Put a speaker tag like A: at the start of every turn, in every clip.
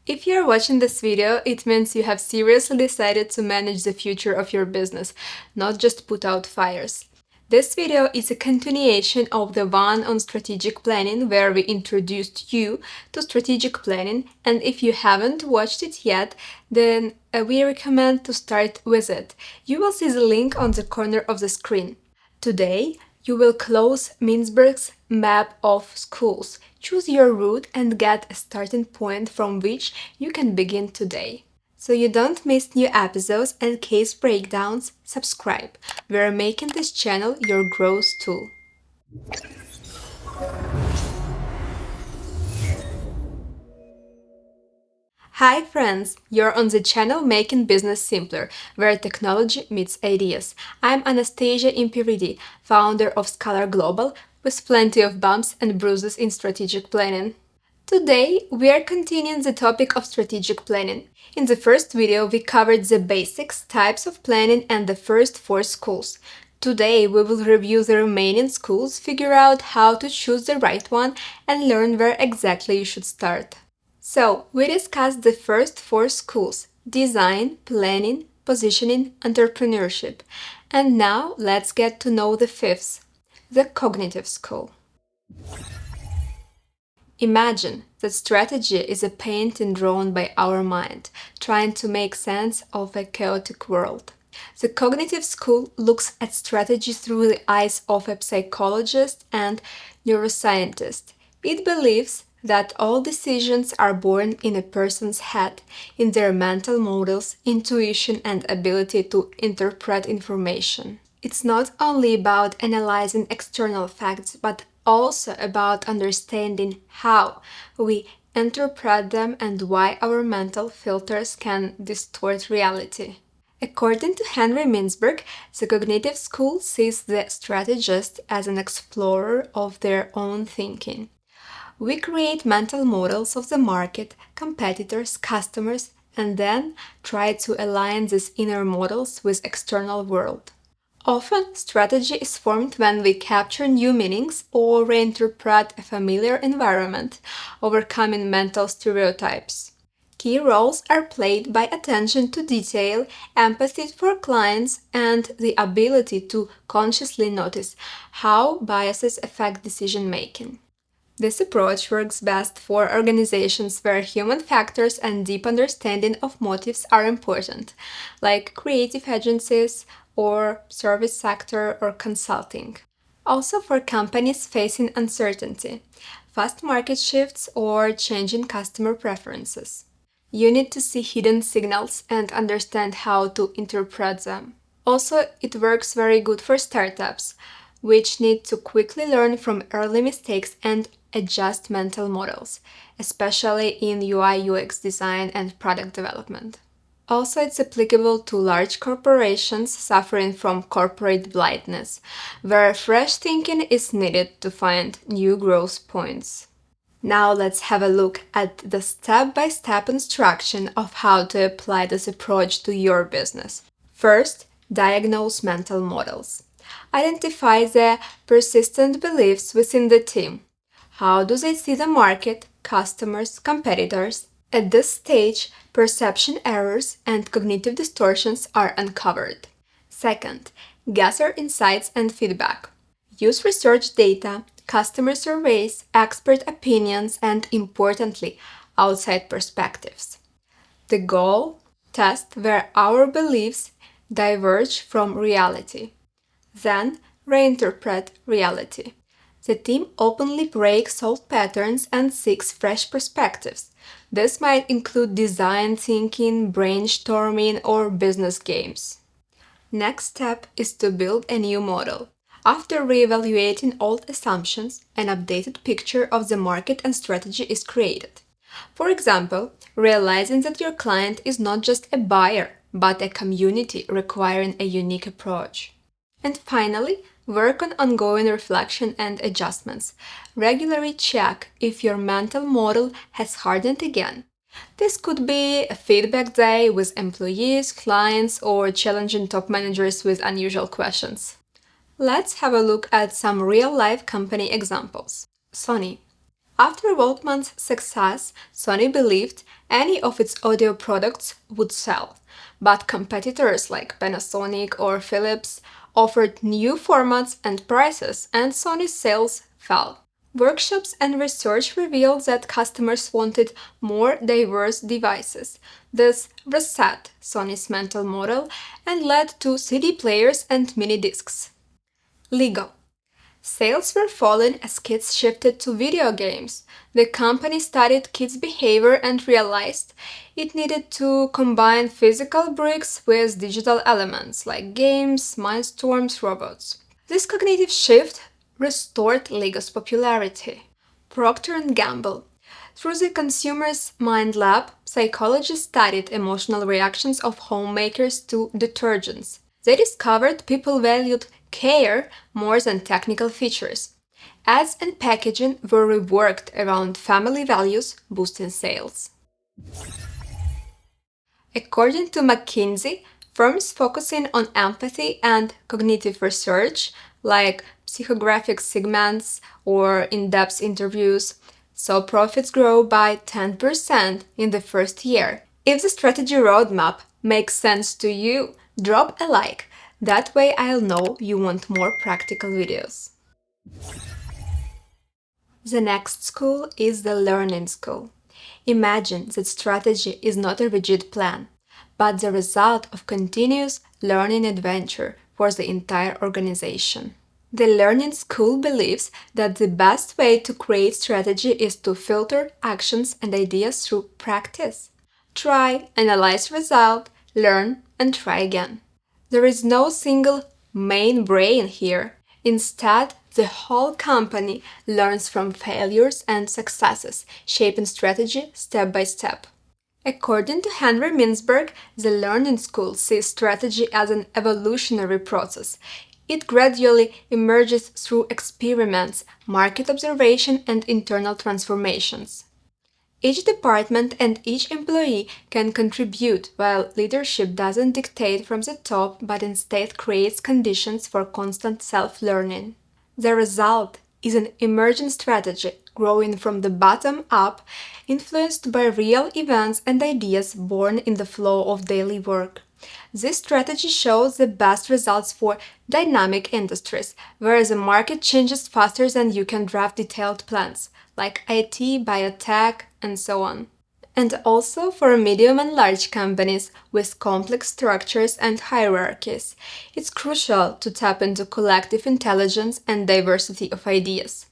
A: If you're watching this video, it means you have seriously decided to manage the future of your business, not just put out fires. This video is a continuation of the one on strategic planning where we introduced you to strategic planning, and if you haven't watched it yet, then we recommend to start with it. You will see the link on the corner of the screen. Today, you will close Mintzberg's map of schools. Choose your route and get a starting point from which you can begin today. So you don't miss new episodes and case breakdowns, subscribe. We're making this channel your growth tool. Hi friends, you're on the channel Making Business Simpler, where technology meets ideas. I'm Anastasia Impiridi, founder of Scholar Global, with plenty of bumps and bruises in strategic planning. Today, we are continuing the topic of strategic planning. In the first video, we covered the basics, types of planning, and the first 4 schools. Today, we will review the remaining schools, figure out how to choose the right one, and learn where exactly you should start. So, we discussed the first 4 schools: design, planning, positioning, entrepreneurship. And now, let's get to know the 5th, the cognitive school. Imagine that strategy is a painting drawn by our mind, trying to make sense of a chaotic world. The cognitive school looks at strategy through the eyes of a psychologist and neuroscientist. It believes that all decisions are born in a person's head, in their mental models, intuition, and ability to interpret information. It's not only about analyzing external facts, but also about understanding how we interpret them and why our mental filters can distort reality. According to Henry Mintzberg, the cognitive school sees the strategist as an explorer of their own thinking. We create mental models of the market, competitors, customers, and then try to align these inner models with external world. Often, strategy is formed when we capture new meanings or reinterpret a familiar environment, overcoming mental stereotypes. Key roles are played by attention to detail, empathy for clients, and the ability to consciously notice how biases affect decision-making. This approach works best for organizations where human factors and deep understanding of motives are important, like creative agencies or service sector or consulting. Also for companies facing uncertainty, fast market shifts or changing customer preferences. You need to see hidden signals and understand how to interpret them. Also, it works very good for startups, which need to quickly learn from early mistakes and adjust mental models, especially in UI/UX design and product development. Also, it's applicable to large corporations suffering from corporate blindness, where fresh thinking is needed to find new growth points. Now let's have a look at the step-by-step instruction of how to apply this approach to your business. First, diagnose mental models. Identify the persistent beliefs within the team. How do they see the market, customers, competitors? At this stage, perception errors and cognitive distortions are uncovered. Second, gather insights and feedback. Use research data, customer surveys, expert opinions, and importantly, outside perspectives. The goal: test where our beliefs diverge from reality. Then, reinterpret reality. The team openly breaks old patterns and seeks fresh perspectives. This might include design thinking, brainstorming, or business games. Next step is to build a new model. After reevaluating old assumptions, an updated picture of the market and strategy is created. For example, realizing that your client is not just a buyer, but a community requiring a unique approach. And finally, work on ongoing reflection and adjustments. Regularly check if your mental model has hardened again. This could be a feedback day with employees, clients, or challenging top managers with unusual questions. Let's have a look at some real-life company examples. Sony. After Walkman's success, Sony believed any of its audio products would sell, but competitors like Panasonic or Philips offered new formats and prices, and Sony's sales fell. Workshops and research revealed that customers wanted more diverse devices. This reset Sony's mental model and led to CD players and mini discs. Lego. Sales were falling as kids shifted to video games. The company studied kids' behavior and realized it needed to combine physical bricks with digital elements like games, mindstorms, robots. This cognitive shift restored Lego's popularity. Procter & Gamble. Through the Consumer's Mind Lab, psychologists studied emotional reactions of homemakers to detergents. They discovered people valued care more than technical features. Ads and packaging were reworked around family values, boosting sales. According to McKinsey, firms focusing on empathy and cognitive research, like psychographic segments or in-depth interviews, saw profits grow by 10% in the first year. If the strategy roadmap makes sense to you, drop a like. That way I'll know you want more practical videos. The next school is the learning school. Imagine that strategy is not a rigid plan, but the result of continuous learning adventure for the entire organization. The learning school believes that the best way to create strategy is to filter actions and ideas through practice. Try, analyze result, learn, and try again. There is no single main brain here. Instead, the whole company learns from failures and successes, shaping strategy step by step. According to Henry Mintzberg, the learning school sees strategy as an evolutionary process. It gradually emerges through experiments, market observation, and internal transformations. Each department and each employee can contribute, while leadership doesn't dictate from the top but instead creates conditions for constant self-learning. The result is an emergent strategy growing from the bottom up, influenced by real events and ideas born in the flow of daily work. This strategy shows the best results for dynamic industries, where the market changes faster than you can draft detailed plans, like IT, biotech, and so on. And also for medium and large companies with complex structures and hierarchies. It's crucial to tap into collective intelligence and diversity of ideas.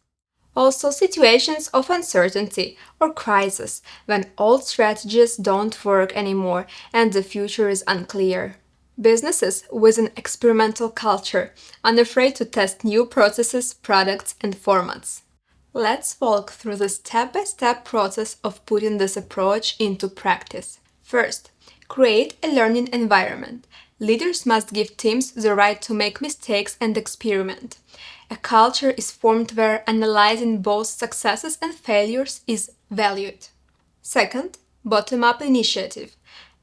A: Also, situations of uncertainty or crisis, when old strategies don't work anymore and the future is unclear. Businesses with an experimental culture, unafraid to test new processes, products, and formats. Let's walk through the step-by-step process of putting this approach into practice. First, create a learning environment. Leaders must give teams the right to make mistakes and experiment. A culture is formed where analyzing both successes and failures is valued. Second, bottom-up initiative.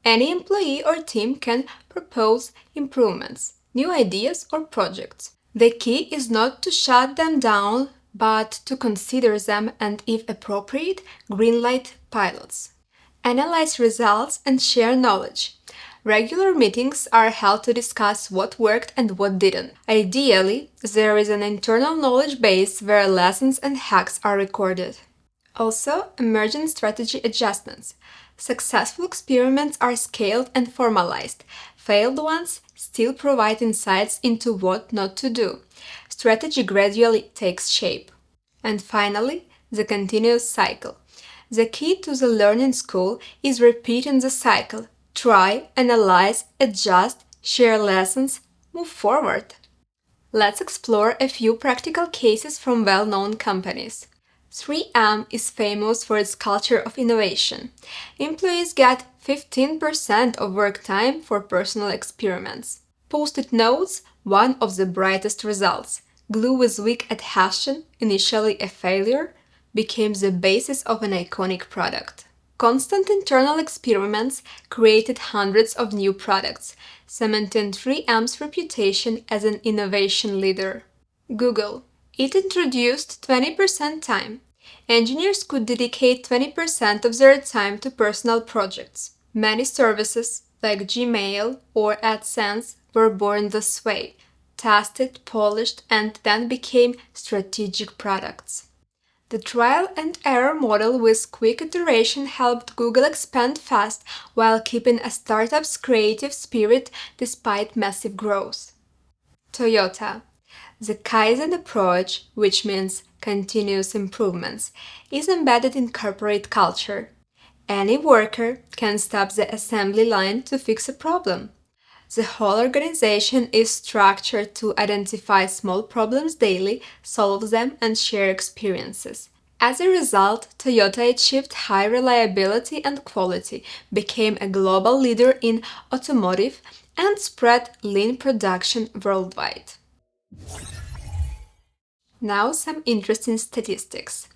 A: Any employee or team can propose improvements, new ideas, or projects. The key is not to shut them down, but to consider them and, if appropriate, greenlight pilots. Analyze results and share knowledge. Regular meetings are held to discuss what worked and what didn't. Ideally, there is an internal knowledge base where lessons and hacks are recorded. Also, emergent strategy adjustments. Successful experiments are scaled and formalized. Failed ones still provide insights into what not to do. Strategy gradually takes shape. And finally, the continuous cycle. The key to the learning school is repeating the cycle. Try, analyze, adjust, share lessons, move forward. Let's explore a few practical cases from well-known companies. 3M is famous for its culture of innovation. Employees get 15% of work time for personal experiments. Post-it notes, one of the brightest results. Glue with wick adhesion, initially a failure, became the basis of an iconic product. Constant internal experiments created hundreds of new products, cementing 3M's reputation as an innovation leader. Google. It introduced 20% time. Engineers could dedicate 20% of their time to personal projects. Many services, like Gmail or AdSense, were born this way, tested, polished, and then became strategic products. The trial and error model with quick iteration helped Google expand fast while keeping a startup's creative spirit despite massive growth. Toyota. The Kaizen approach, which means continuous improvements, is embedded in corporate culture. Any worker can stop the assembly line to fix a problem. The whole organization is structured to identify small problems daily, solve them, and share experiences. As a result, Toyota achieved high reliability and quality, became a global leader in automotive, and spread lean production worldwide. Now some interesting statistics.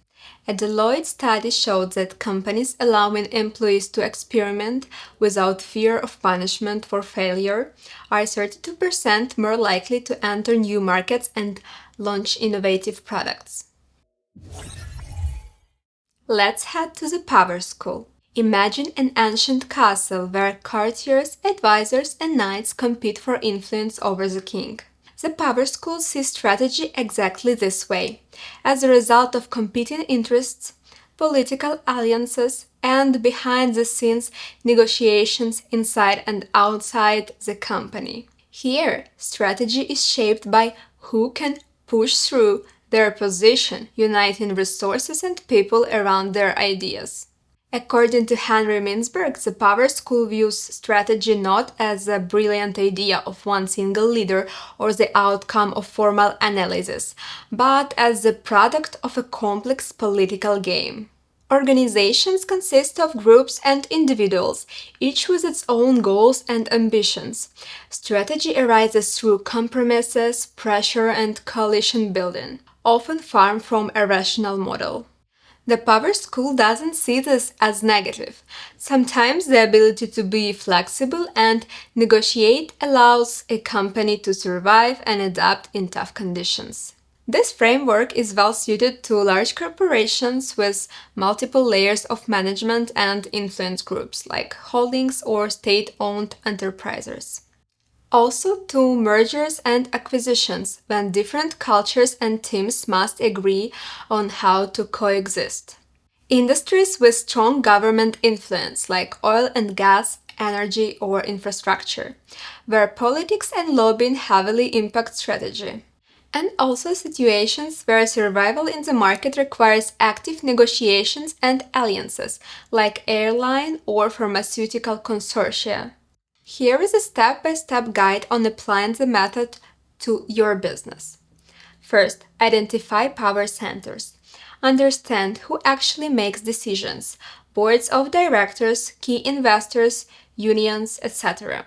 A: A Deloitte study showed that companies allowing employees to experiment without fear of punishment for failure are 32% more likely to enter new markets and launch innovative products. Let's head to the Power School. Imagine an ancient castle where courtiers, advisors, and knights compete for influence over the king. The Power School sees strategy exactly this way. As a result of competing interests, political alliances, and behind-the-scenes negotiations inside and outside the company. Here, strategy is shaped by who can push through their position, uniting resources and people around their ideas. According to Henry Mintzberg, the Power School views strategy not as a brilliant idea of one single leader or the outcome of formal analysis, but as the product of a complex political game. Organizations consist of groups and individuals, each with its own goals and ambitions. Strategy arises through compromises, pressure, and coalition building, often far from a rational model. The Power School doesn't see this as negative. Sometimes the ability to be flexible and negotiate allows a company to survive and adapt in tough conditions. This framework is well suited to large corporations with multiple layers of management and influence groups like holdings or state-owned enterprises. Also to mergers and acquisitions, when different cultures and teams must agree on how to coexist. Industries with strong government influence, like oil and gas, energy, or infrastructure, where politics and lobbying heavily impact strategy. And also situations where survival in the market requires active negotiations and alliances, like airline or pharmaceutical consortia. Here is a step-by-step guide on applying the method to your business. First, identify power centers. Understand who actually makes decisions, boards of directors, key investors, unions, etc.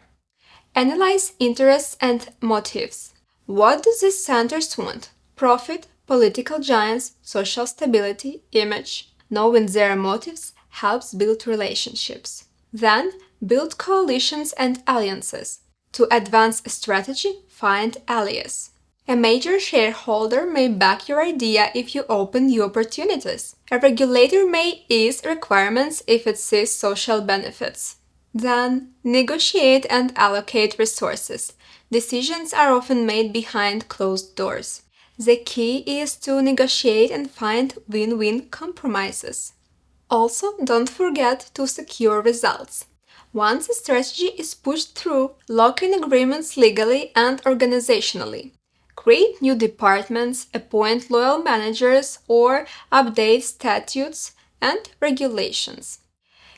A: Analyze interests and motives. What do these centers want? Profit, political giants, social stability, image. Knowing their motives helps build relationships. Then, build coalitions and alliances. To advance a strategy, find allies. A major shareholder may back your idea if you open new opportunities. A regulator may ease requirements if it sees social benefits. Then, negotiate and allocate resources. Decisions are often made behind closed doors. The key is to negotiate and find win-win compromises. Also, don't forget to secure results. Once a strategy is pushed through, lock in agreements legally and organizationally. Create new departments, appoint loyal managers, or update statutes and regulations.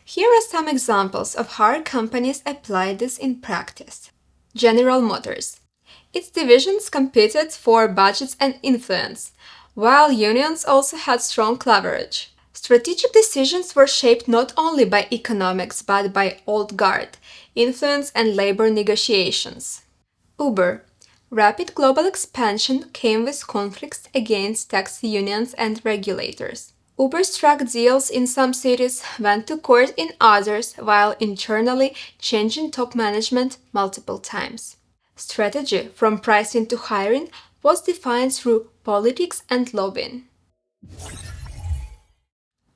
A: Here are some examples of how companies apply this in practice. General Motors. Its divisions competed for budgets and influence, while unions also had strong leverage. Strategic decisions were shaped not only by economics but by old guard, influence, and labor negotiations. Uber. Rapid global expansion came with conflicts against taxi unions and regulators. Uber struck deals in some cities, went to court in others, while internally changing top management multiple times. Strategy, from pricing to hiring, was defined through politics and lobbying.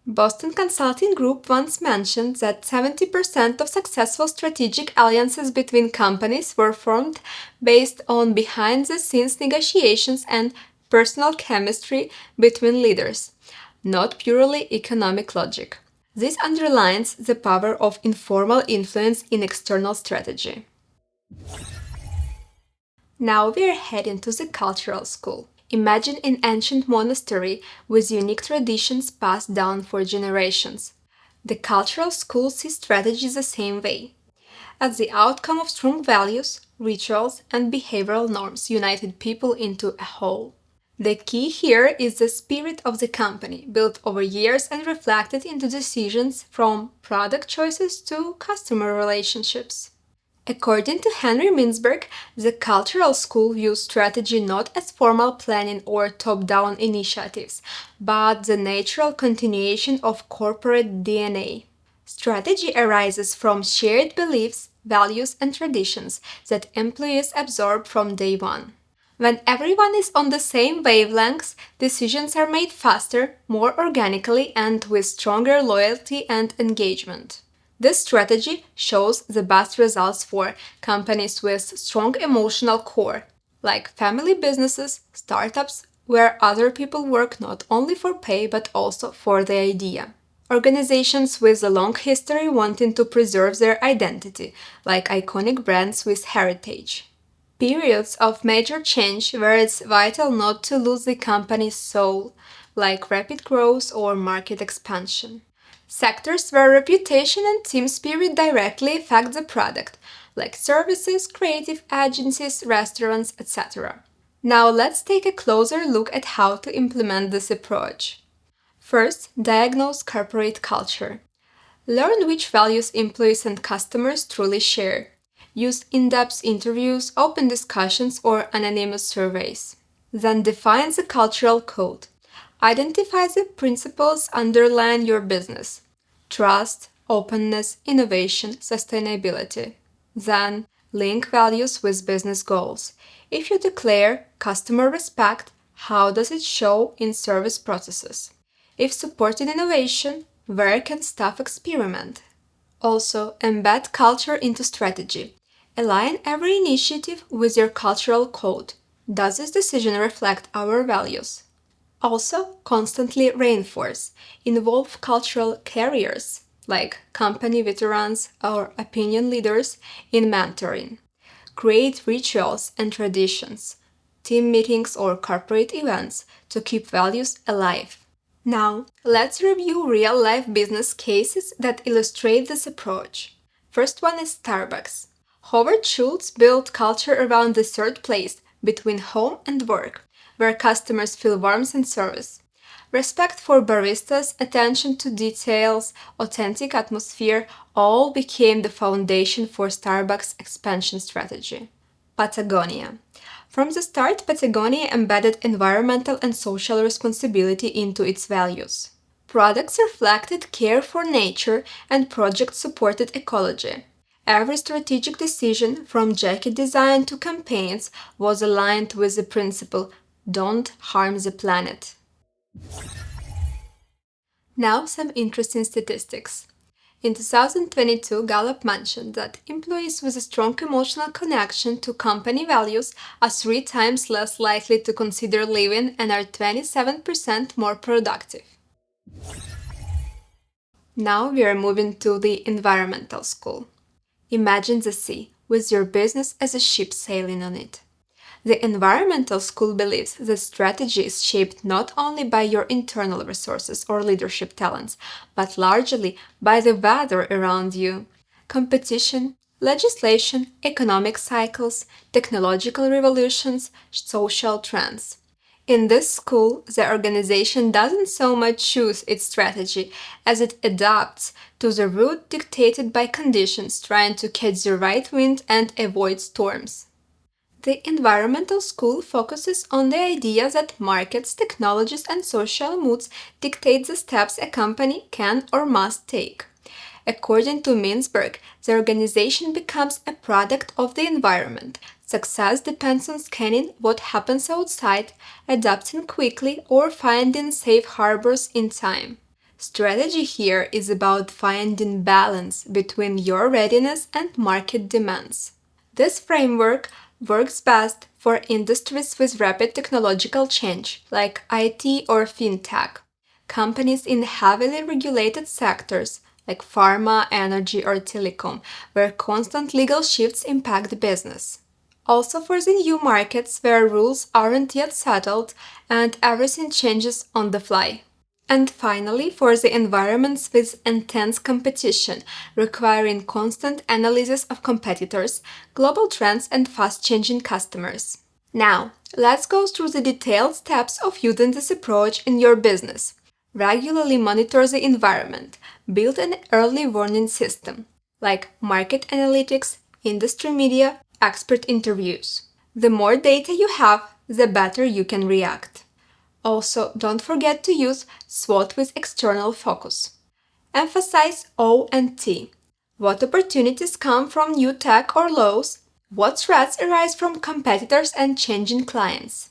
A: Boston Consulting Group once mentioned that 70% of successful strategic alliances between companies were formed based on behind-the-scenes negotiations and personal chemistry between leaders, not purely economic logic. This underlines the power of informal influence in external strategy. Now we are heading to the cultural school. Imagine an ancient monastery with unique traditions passed down for generations. The cultural school sees strategy the same way, as the outcome of strong values, rituals, and behavioral norms united people into a whole. The key here is the spirit of the company, built over years and reflected into decisions from product choices to customer relationships. According to Henry Mintzberg, the cultural school views strategy not as formal planning or top-down initiatives, but the natural continuation of corporate DNA. Strategy arises from shared beliefs, values, and traditions that employees absorb from day one. When everyone is on the same wavelengths, decisions are made faster, more organically, and with stronger loyalty and engagement. This strategy shows the best results for companies with strong emotional core, like family businesses, startups, where other people work not only for pay but also for the idea. Organizations with a long history wanting to preserve their identity, like iconic brands with heritage. Periods of major change where it's vital not to lose the company's soul, like rapid growth or market expansion. Sectors where reputation and team spirit directly affect the product, like services, creative agencies, restaurants, etc. Now let's take a closer look at how to implement this approach. First, diagnose corporate culture. Learn which values employees and customers truly share. Use in-depth interviews, open discussions, or anonymous surveys. Then define the cultural code. Identify the principles underlying your business: trust, openness, innovation, sustainability. Then link values with business goals. If you declare customer respect, how does it show in service processes? If supporting innovation, where can staff experiment? Also, embed culture into strategy. Align every initiative with your cultural code. Does this decision reflect our values? Also, constantly reinforce. Involve cultural carriers, like company veterans or opinion leaders, in mentoring. Create rituals and traditions, team meetings or corporate events to keep values alive. Now, let's review real-life business cases that illustrate this approach. First one is Starbucks. Howard Schultz built culture around the third place between home and work, where customers feel warmth and service. Respect for baristas, attention to details, authentic atmosphere all became the foundation for Starbucks' expansion strategy. Patagonia. From the start, Patagonia embedded environmental and social responsibility into its values. Products reflected care for nature and projects supported ecology. Every strategic decision, from jacket design to campaigns, was aligned with the principle, "Don't harm the planet." Now some interesting statistics. In 2022, Gallup mentioned that employees with a strong emotional connection to company values are 3 times less likely to consider leaving and are 27% more productive. Now we are moving to the environmental school. Imagine the sea, with your business as a ship sailing on it. The environmental school believes that strategy is shaped not only by your internal resources or leadership talents, but largely by the weather around you. Competition, legislation, economic cycles, technological revolutions, social trends. In this school, the organization doesn't so much choose its strategy as it adapts to the route dictated by conditions, trying to catch the right wind and avoid storms. The environmental school focuses on the idea that markets, technologies, and social moods dictate the steps a company can or must take. According to Mintzberg, the organization becomes a product of the environment. Success depends on scanning what happens outside, adapting quickly, or finding safe harbors in time. Strategy here is about finding balance between your readiness and market demands. This framework works best for industries with rapid technological change, like IT or fintech, companies in heavily regulated sectors, like pharma, energy, or telecom, where constant legal shifts impact business. Also for the new markets where rules aren't yet settled and everything changes on the fly. And finally, for the environments with intense competition, requiring constant analysis of competitors, global trends, and fast-changing customers. Now, let's go through the detailed steps of using this approach in your business. Regularly monitor the environment. Build an early warning system, like market analytics, industry media, expert interviews. The more data you have, the better you can react. Also, don't forget to use SWOT with external focus. Emphasize O and T. What opportunities come from new tech or laws? What threats arise from competitors and changing clients?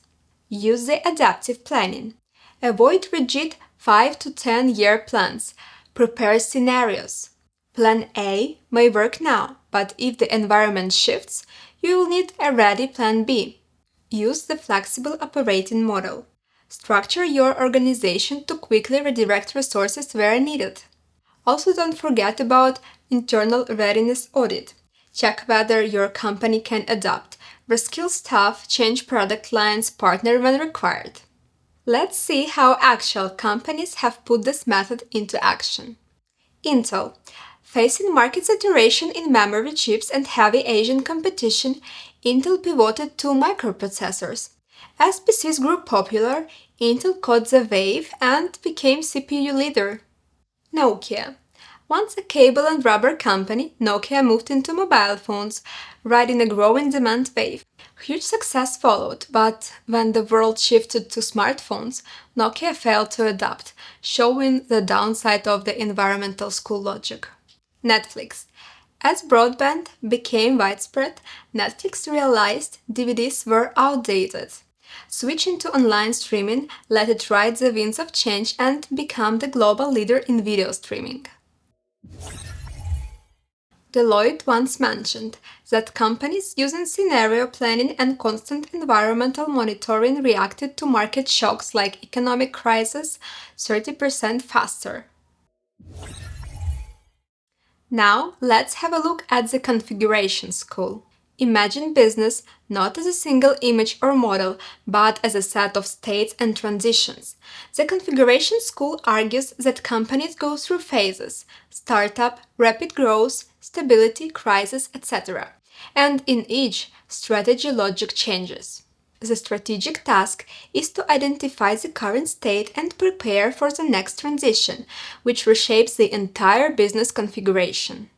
A: Use the adaptive planning. Avoid rigid 5 to 10-year plans. Prepare scenarios. Plan A may work now, but if the environment shifts, you will need a ready Plan B. Use the flexible operating model. Structure your organization to quickly redirect resources where needed. Also, don't forget about internal readiness audit. Check whether your company can adapt, reskill staff, change product lines, partner when required. Let's see how actual companies have put this method into action. Intel. Facing market saturation in memory chips and heavy Asian competition, Intel pivoted to microprocessors. As PCs grew popular, Intel caught the wave and became CPU leader. Nokia. Once a cable and rubber company, Nokia moved into mobile phones, riding a growing demand wave. Huge success followed, but when the world shifted to smartphones, Nokia failed to adapt, showing the downside of the environmental school logic. Netflix. As broadband became widespread, Netflix realized DVDs were outdated. Switching to online streaming let it ride the winds of change and become the global leader in video streaming. Deloitte once mentioned that companies using scenario planning and constant environmental monitoring reacted to market shocks like economic crisis 30% faster. Now, let's have a look at the configuration school. Imagine business not as a single image or model, but as a set of states and transitions. The configuration school argues that companies go through phases: startup, rapid growth, stability, crisis, etc. And in each, strategy logic changes. The strategic task is to identify the current state and prepare for the next transition, which reshapes the entire business configuration.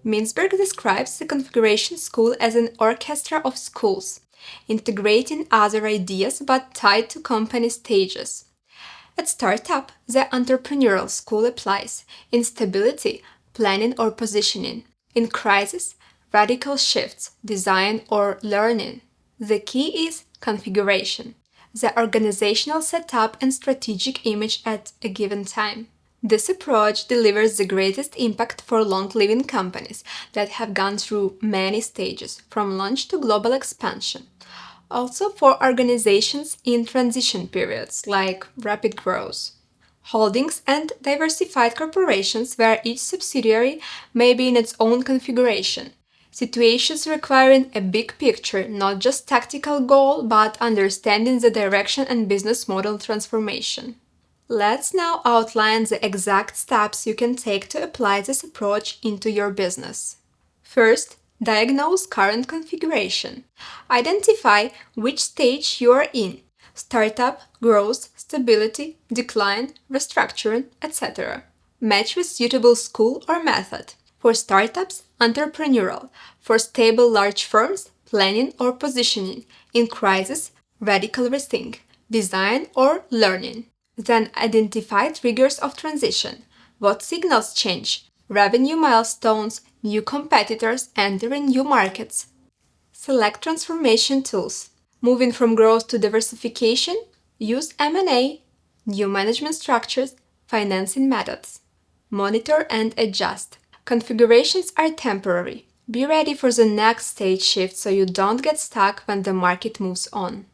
A: Mintzberg describes the configuration school as an orchestra of schools, integrating other ideas but tied to company stages. At startup, the entrepreneurial school applies. In stability, planning or positioning. In crisis, radical shifts, design or learning. The key is configuration, the organizational setup and strategic image at a given time. This approach delivers the greatest impact for long-living companies that have gone through many stages, from launch to global expansion. Also for organizations in transition periods, like rapid growth. Holdings and diversified corporations where each subsidiary may be in its own configuration. Situations requiring a big picture, not just tactical goal, but understanding the direction and business model transformation. Let's now outline the exact steps you can take to apply this approach into your business. First, diagnose current configuration. Identify which stage you are in: startup, growth, stability, decline, restructuring, etc. Match with suitable school or method. For startups, entrepreneurial. For stable large firms, planning or positioning. In crisis, radical rethink, design or learning. Then identify triggers of transition. What signals change? Revenue milestones, new competitors entering new markets. Select transformation tools. Moving from growth to diversification, use M&A, new management structures, Financing methods. Monitor and adjust. Configurations are temporary. Be ready for the next stage shift so you don't get stuck when the market moves on.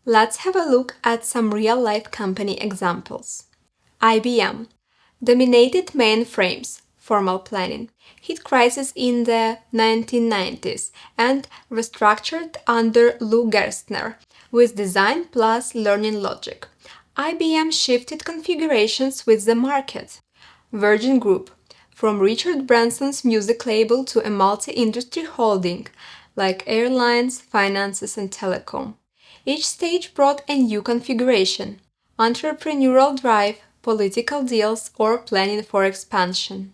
A: Let's have a look at some real-life company examples. IBM dominated mainframes, formal planning, hit crisis in the 1990s, and restructured under Lou Gerstner with design plus learning logic. IBM shifted configurations with the market. Virgin Group, from Richard Branson's music label to a multi-industry holding like airlines, finances, and telecom. Each stage brought a new configuration: entrepreneurial drive, political deals, or planning for expansion.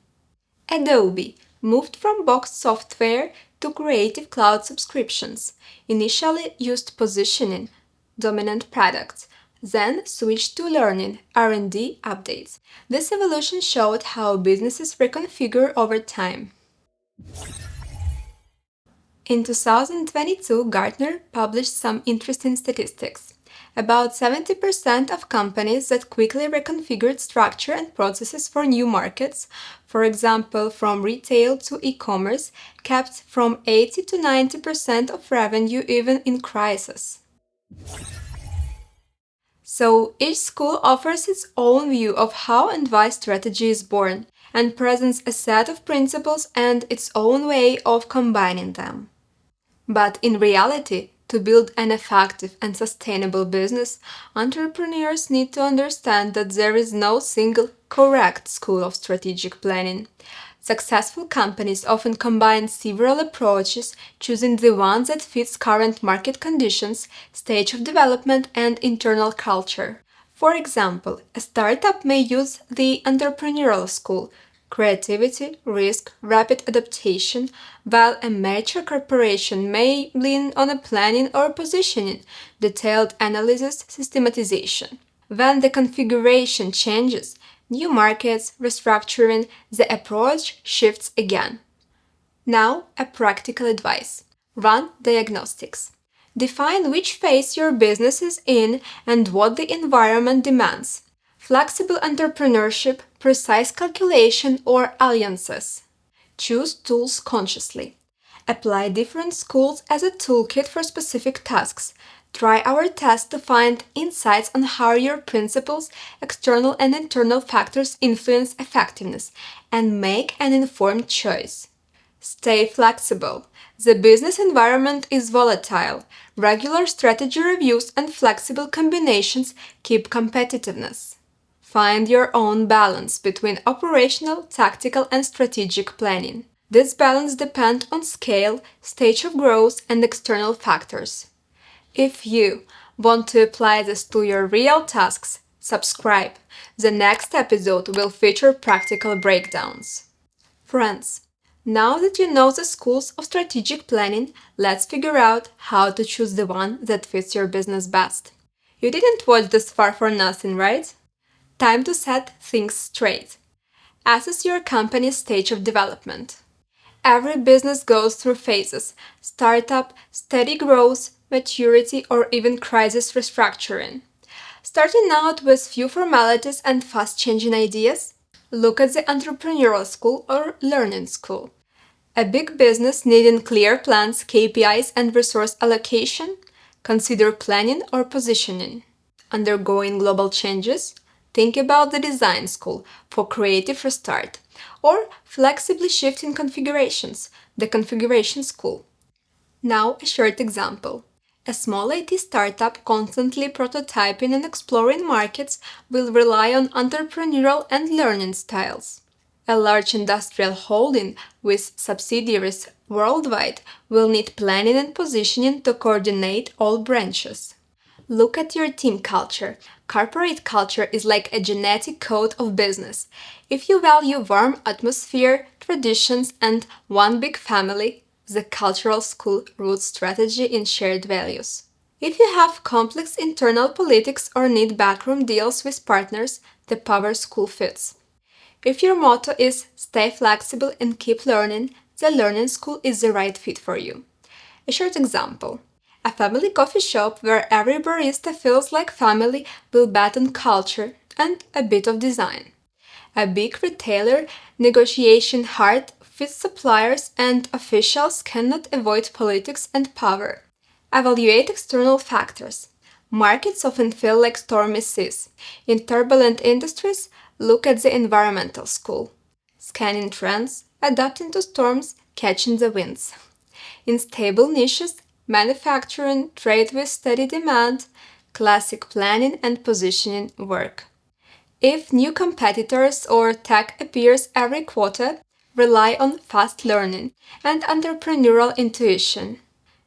A: Adobe moved from boxed software to Creative Cloud subscriptions, initially used positioning, dominant products, then switched to learning, R&D updates. This evolution showed how businesses reconfigure over time. In 2022, Gartner published some interesting statistics. About 70% of companies that quickly reconfigured structure and processes for new markets, for example, from retail to e-commerce, kept from 80 to 90% of revenue even in crisis. So each school offers its own view of how and why strategy is born, and presents a set of principles and its own way of combining them. But in reality, to build an effective and sustainable business, entrepreneurs need to understand that there is no single correct school of strategic planning. Successful companies often combine several approaches, choosing the one that fits current market conditions, stage of development, and internal culture. For example, a startup may use the entrepreneurial school, creativity, risk, rapid adaptation, while a mature corporation may lean on a planning or positioning, detailed analysis, systematization. When the configuration changes, new markets, restructuring, the approach shifts again. Now, a practical advice. Run diagnostics. Define which phase your business is in and what the environment demands. Flexible entrepreneurship, precise calculation, or alliances. Choose tools consciously. Apply different schools as a toolkit for specific tasks. Try our test to find insights on how your principles, external and internal factors influence effectiveness, and make an informed choice. Stay flexible. The business environment is volatile. Regular strategy reviews and flexible combinations keep competitiveness. Find your own balance between operational, tactical, and strategic planning. This balance depends on scale, stage of growth, and external factors. If you want to apply this to your real tasks, subscribe. The next episode will feature practical breakdowns. Friends, now that you know the schools of strategic planning, let's figure out how to choose the one that fits your business best. You didn't watch this far for nothing, right? Time to set things straight. Assess your company's stage of development. Every business goes through phases: startup, steady growth, maturity, or even crisis restructuring. Starting out with few formalities and fast-changing ideas? Look at the entrepreneurial school or learning school. A big business needing clear plans, KPIs, and resource allocation? Consider planning or positioning. Undergoing global changes? Think about the design school for creative restart, or flexibly shifting configurations, the configuration school. Now a short example. A small IT startup constantly prototyping and exploring markets will rely on entrepreneurial and learning styles. A large industrial holding with subsidiaries worldwide will need planning and positioning to coordinate all branches. Look at your team culture. Corporate culture is like a genetic code of business. If you value warm atmosphere, traditions, and one big family, the cultural school roots strategy in shared values. If you have complex internal politics or need backroom deals with partners, the power school fits. If your motto is stay flexible and keep learning, the learning school is the right fit for you. A short example. A family coffee shop where every barista feels like family will bet on culture and a bit of design. A big retailer negotiation hard with suppliers and officials cannot avoid politics and power. Evaluate external factors. Markets often feel like stormy seas. In turbulent industries, look at the environmental school. Scanning trends, adapting to storms, catching the winds. In stable niches, manufacturing, trade with steady demand, classic planning and positioning work. If new competitors or tech appears every quarter, rely on fast learning and entrepreneurial intuition.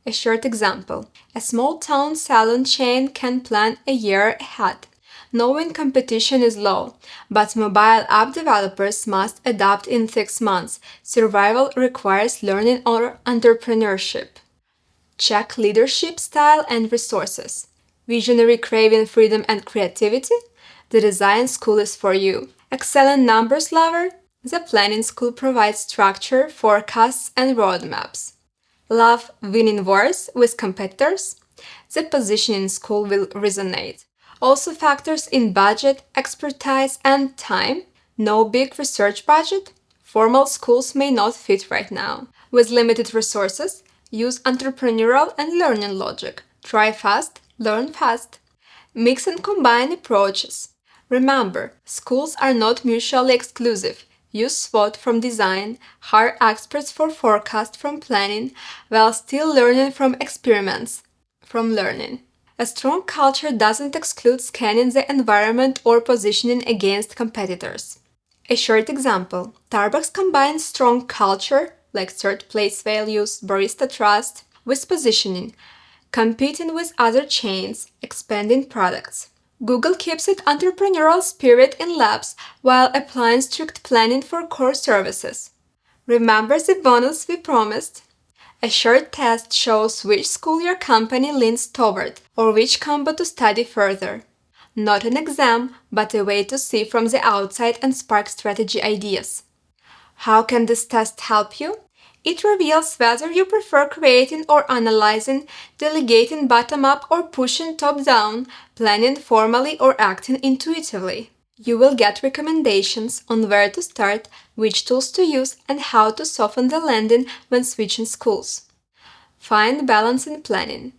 A: A short example. A small town salon chain can plan a year ahead, knowing competition is low, but mobile app developers must adapt in 6 months. Survival requires learning or entrepreneurship. Check leadership style and resources. Visionary craving freedom and creativity? The design school is for you. Excellent numbers lover? The planning school provides structure, forecasts, and roadmaps. Love winning wars with competitors? The positioning school will resonate. Also factors in budget, expertise, and time. No big research budget? Formal schools may not fit right now. With limited resources, use entrepreneurial and learning logic. Try fast, learn fast. Mix and combine approaches. Remember, schools are not mutually exclusive. Use SWOT from design, hire experts for forecast from planning, while still learning from experiments from learning. A strong culture doesn't exclude scanning the environment or positioning against competitors. A short example. Starbucks combines strong culture, like third place values, barista trust, with positioning, competing with other chains, expanding products. Google keeps its entrepreneurial spirit in labs while applying strict planning for core services. Remember the bonus we promised? A short test shows which school your company leans toward or which combo to study further. Not an exam, but a way to see from the outside and spark strategy ideas. How can this test help you? It reveals whether you prefer creating or analyzing, delegating bottom-up or pushing top-down, planning formally or acting intuitively. You will get recommendations on where to start, which tools to use, and how to soften the landing when switching schools. Find balance in planning.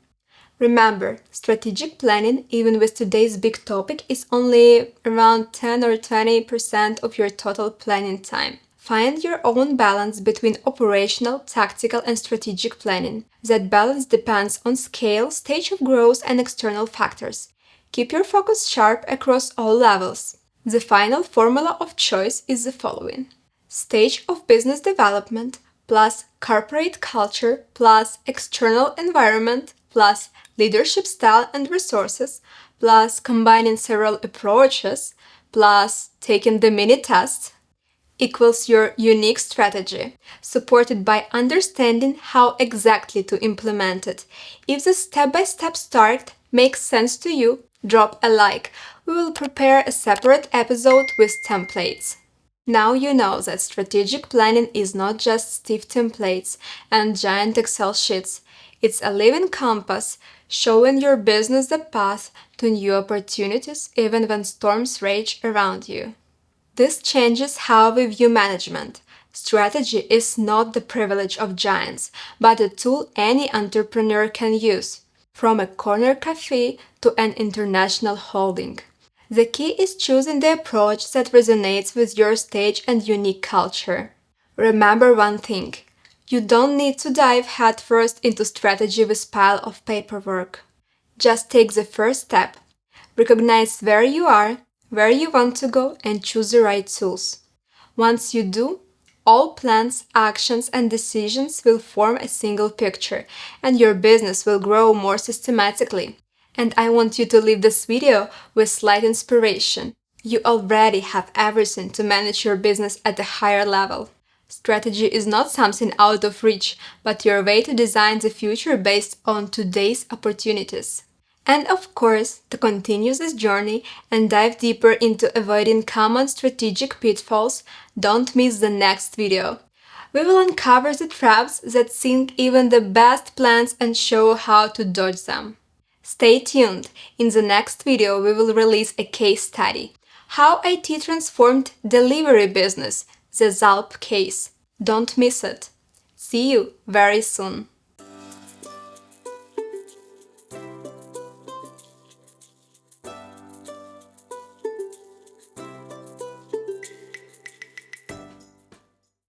A: Remember, strategic planning, even with today's big topic, is only around 10 or 20% of your total planning time. Find your own balance between operational, tactical, and strategic planning. That balance depends on scale, stage of growth, and external factors. Keep your focus sharp across all levels. The final formula of choice is the following: stage of business development plus corporate culture plus external environment plus leadership style and resources plus combining several approaches plus taking the mini tests equals your unique strategy, supported by understanding how exactly to implement it. If the step-by-step start makes sense to you, drop a like. We will prepare a separate episode with templates. Now you know that strategic planning is not just stiff templates and giant Excel sheets. It's a living compass showing your business the path to new opportunities even when storms rage around you. This changes how we view management. Strategy is not the privilege of giants, but a tool any entrepreneur can use, from a corner cafe to an international holding. The key is choosing the approach that resonates with your stage and unique culture. Remember one thing: you don't need to dive headfirst into strategy with pile of paperwork. Just take the first step. Recognize where you are, where you want to go, and choose the right tools. Once you do, all plans, actions, and decisions will form a single picture, and your business will grow more systematically. And I want you to leave this video with slight inspiration. You already have everything to manage your business at a higher level. Strategy is not something out of reach, but your way to design the future based on today's opportunities. And of course, to continue this journey and dive deeper into avoiding common strategic pitfalls, don't miss the next video. We will uncover the traps that sink even the best plans and show how to dodge them. Stay tuned. In the next video, we will release a case study: How IT transformed delivery business, the Zalp case. Don't miss it. See you very soon.